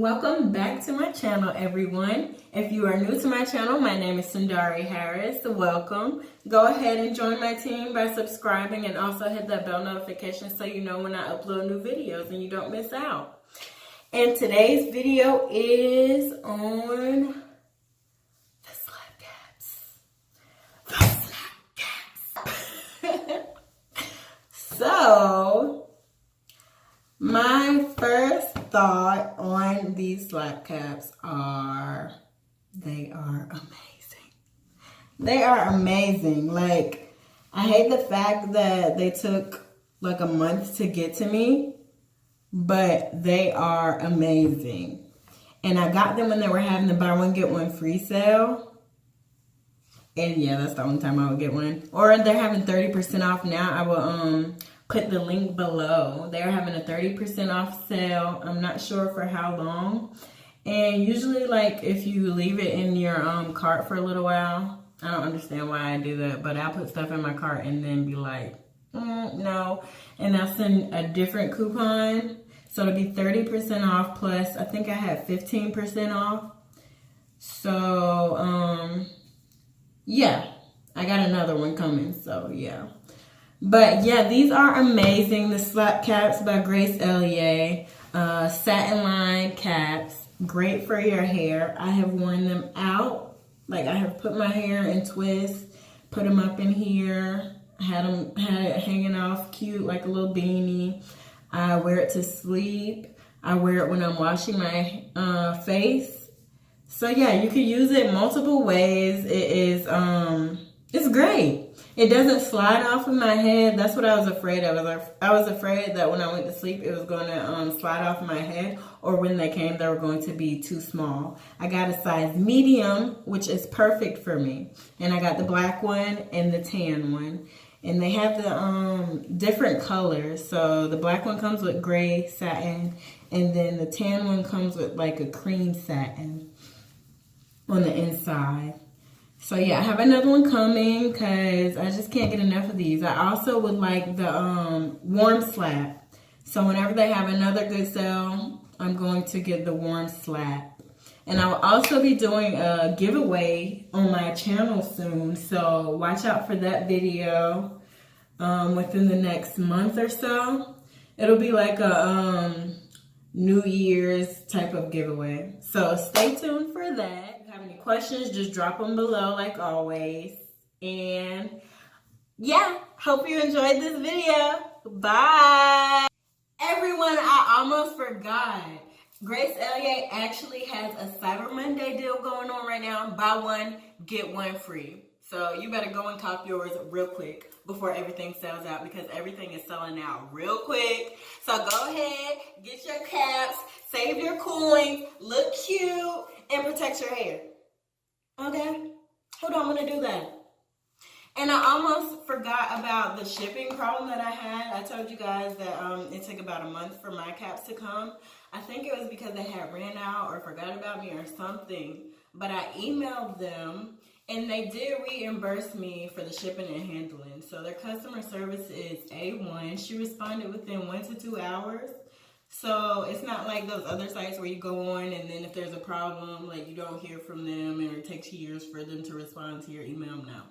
Welcome back to my channel, everyone. If you are new to my channel, my name is Sundari Harris. Welcome. Go ahead and join my team by subscribing and also hit that bell notification so you know when I upload new videos and you don't miss out. And today's video is on the slap caps. The slap caps. So, my first thought on these slap caps are, they are amazing. They are amazing. Like, I hate the fact that they took like a month to get to me, but they are amazing. And I got them when they were having the buy one get one free sale. And yeah, that's the only time I would get one. Or they're having 30% off now. I will put the link below. They're having a 30% off sale. I'm not sure for how long. And usually, like, if you leave it in your cart for a little while, I don't understand why I do that, but I'll put stuff in my cart and then be like, no. And I'll send a different coupon. So it'll be 30% off plus, I think I had 15% off. So, yeah, I got another one coming, so yeah. But yeah, these are amazing. The slap caps by Eleyae, satin line caps, great for your hair. I have worn them out. Like, I have put my hair in twists, put them up in here, had it hanging off cute like a little beanie. I wear it to sleep. I wear it when I'm washing my face. So yeah, you can use it multiple ways. It is it's great. It doesn't slide off of my head. That's what I was afraid of. I was afraid that when I went to sleep, it was going to slide off my head, or when they came, they were going to be too small. I got a size medium, which is perfect for me. And I got the black one and the tan one. And they have the different colors. So the black one comes with gray satin, and then the tan one comes with like a cream satin on the inside. So yeah, I have another one coming because I just can't get enough of these. I also would like the warm slap. So whenever they have another good sale, I'm going to get the warm slap. And I will also be doing a giveaway on my channel soon. So watch out for that video within the next month or so. It'll be like a New Year's type of giveaway. So stay tuned for that. If you have any questions, just drop them below like always. And yeah, hope you enjoyed this video. Bye. Everyone, I almost forgot. Eleyae actually has a Cyber Monday deal going on right now. Buy one, get one free. So you better go and cop yours real quick before everything sells out, because everything is selling out real quick. So go ahead, get your caps, save your coins, look cute, and protect your hair. Okay? Hold on, I'm going to do that. And I almost forgot about the shipping problem that I had. I told you guys that it took about a month for my caps to come. I think it was because they had ran out or forgot about me or something. But I emailed them, and they did reimburse me for the shipping and handling. So their customer service is A1. She responded within 1 to 2 hours. So it's not like those other sites where you go on and then if there's a problem, like, you don't hear from them and it takes years for them to respond to your email. No.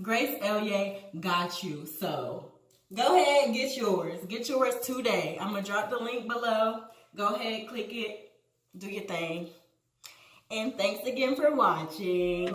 Eleyae got you. So go ahead, get yours. Get yours today. I'm going to drop the link below. Go ahead, click it, do your thing. And thanks again for watching.